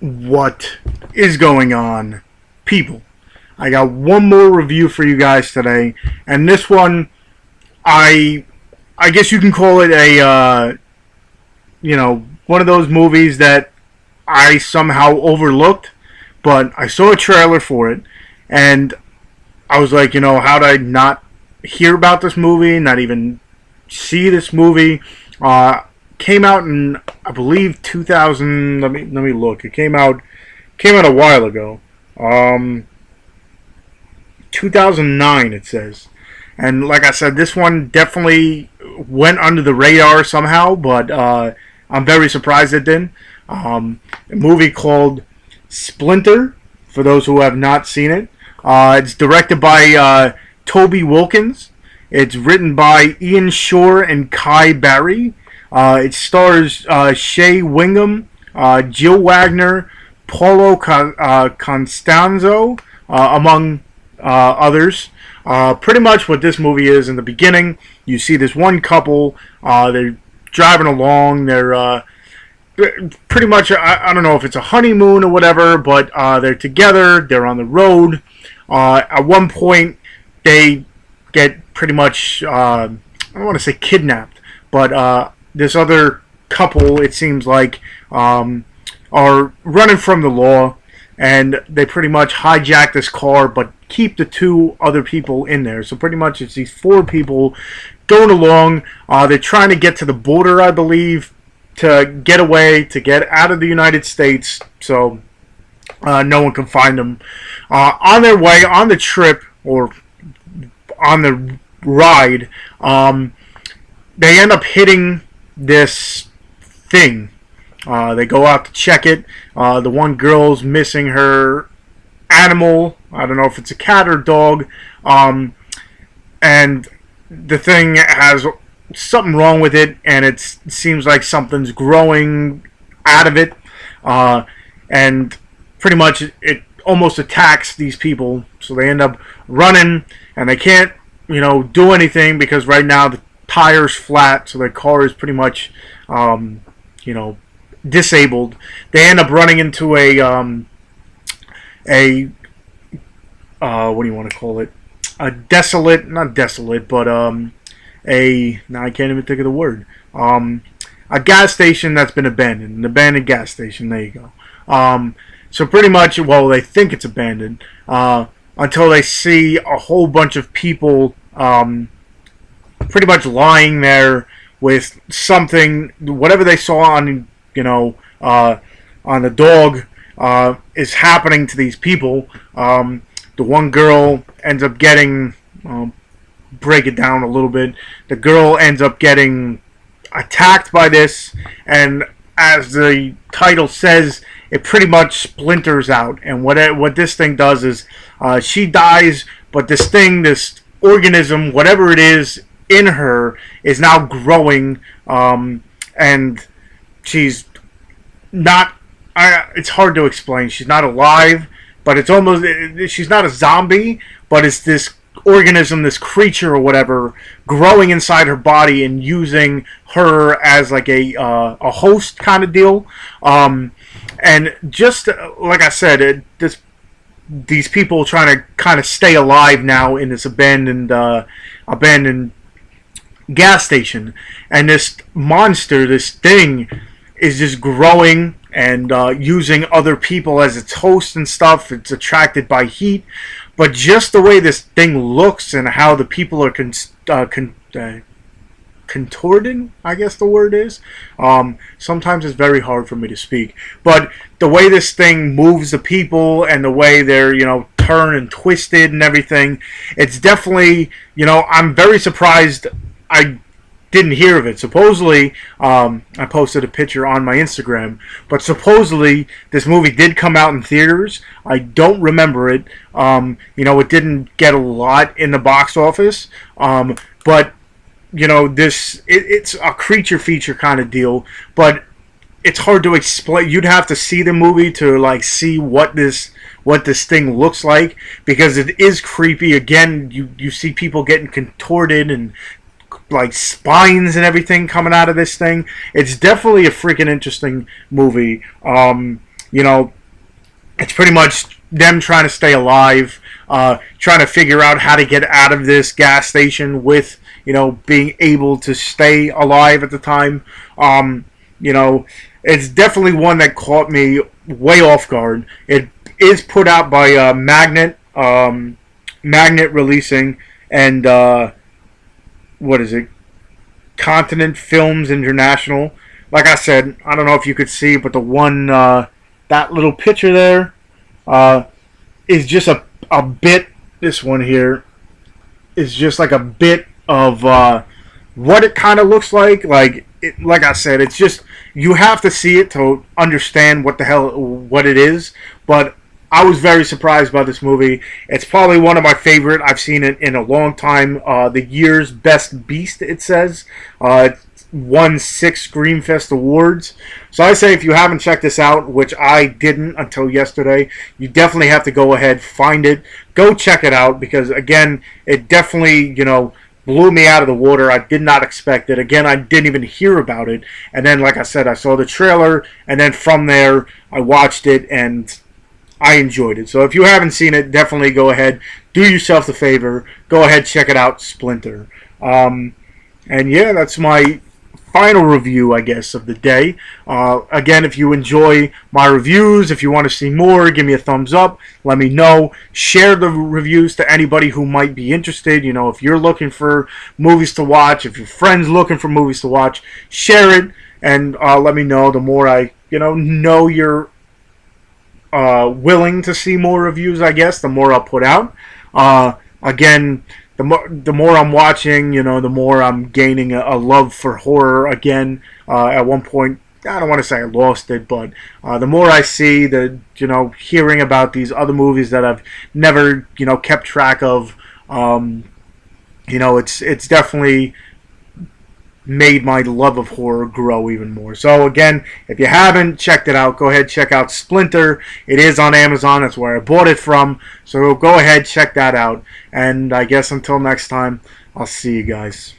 What is going on, people? I got one more review for you guys today, and this one, I I guess you can call it a one of those movies that I somehow overlooked, but I saw a trailer for it, and I was like, how did I not hear about this movie, not even see this movie? Uh, Came out in, I believe, 2000. Let me look. It came out a while ago. 2009 it says. And like I said, this one definitely went under the radar somehow, but I'm very surprised it didn't. A movie called Splinter, for those who have not seen it. It's directed by Toby Wilkins. It's written by Ian Shorr and Kai Barry. It stars Shea, Whigham, Jill Wagner, Paulo Costanzo, among others. Pretty much what this movie is in the beginning, you see this one couple. They're driving along. They're pretty much, I don't know if it's a honeymoon or whatever, but they're together. They're on the road. At one point, they get pretty much, I don't want to say kidnapped, but this other couple, it seems like, are running from the law, and they pretty much hijack this car, but keep the two other people in there. So pretty much it's these four people going along. They're trying to get to the border, I believe, to get away, to get out of the United States, so no one can find them. On their way, on the trip, or on the ride, they end up hitting this thing. They go out to check it. The one girl's missing her animal. I don't know if it's a cat or dog. And the thing has something wrong with it, and it seems like something's growing out of it. And pretty much it almost attacks these people. So they end up running, and they can't, do anything because right now the tire's flat. So their car is pretty much, disabled. They end up running into a what do you want to call it? A desolate, not desolate, but now I can't even think of the word. A gas station that's been abandoned, an abandoned gas station. There you go. So pretty much, well, they think it's abandoned until they see a whole bunch of people pretty much lying there with something, whatever they saw on, on the dog is happening to these people. The one girl ends up getting, break it down a little bit, the girl ends up getting attacked by this, and as the title says, it pretty much splinters out. And what this thing does is, she dies, but this organism, whatever it is in her, is now growing, and she's not. It's hard to explain. She's not alive, but it's almost. She's not a zombie, but it's this organism, this creature or whatever, growing inside her body and using her as like a host kind of deal. And just like I said, these people trying to kind of stay alive now in this abandoned gas station, and this monster, this thing, is just growing and using other people as its host and stuff. It's attracted by heat, but just the way this thing looks and how the people are contorting, I guess the word is. Sometimes it's very hard for me to speak, but the way this thing moves the people and the way they're, turn and twisted and everything, it's definitely, I'm very surprised I didn't hear of it. Supposedly, I posted a picture on my Instagram, but supposedly this movie did come out in theaters. I don't remember it. It didn't get a lot in the box office, but it's a creature feature kind of deal, but it's hard to explain. You'd have to see the movie to see what this thing looks like, because it is creepy. Again, you see people getting contorted and like spines and everything coming out of this thing. It's definitely a freaking interesting movie. you know, it's pretty much them trying to stay alive, trying to figure out how to get out of this gas station with, being able to stay alive at the time. You know, it's definitely one that caught me way off guard. It is put out by Magnet Releasing, and what is it? Continent Films International. Like I said, I don't know if you could see, but the one, that little picture there, is just a bit. This one here is just like a bit of what it kind of looks like. Like I said, it's just, you have to see it to understand what it is. But I was very surprised by this movie. It's probably one of my favorite. I've seen it in a long time. The year's best beast, it says. It won 6 Screamfest awards. So I say, if you haven't checked this out, which I didn't until yesterday, you definitely have to go ahead, find it, go check it out, because again, it definitely, blew me out of the water. I did not expect it. Again, I didn't even hear about it. And then, like I said, I saw the trailer, and then from there, I watched it, and I enjoyed it. So if you haven't seen it, definitely go ahead, do yourself the favor, go ahead, check it out, Splinter. And yeah, that's my final review, I guess, of the day. Again, if you enjoy my reviews, if you want to see more, give me a thumbs up. Let me know. Share the reviews to anybody who might be interested. If you're looking for movies to watch, if your friend's looking for movies to watch, share it and let me know. The more I, know you're willing to see more reviews, I guess, the more I'll put out. Again, the more I'm watching, the more I'm gaining a love for horror again. At one point, I don't want to say I lost it, but the more I see, hearing about these other movies that I've never, kept track of, it's definitely made my love of horror grow even more. So again, if you haven't checked it out, go ahead, check out Splinter. It is on Amazon. That's where I bought it from. So go ahead, check that out. And I guess until next time, I'll see you guys.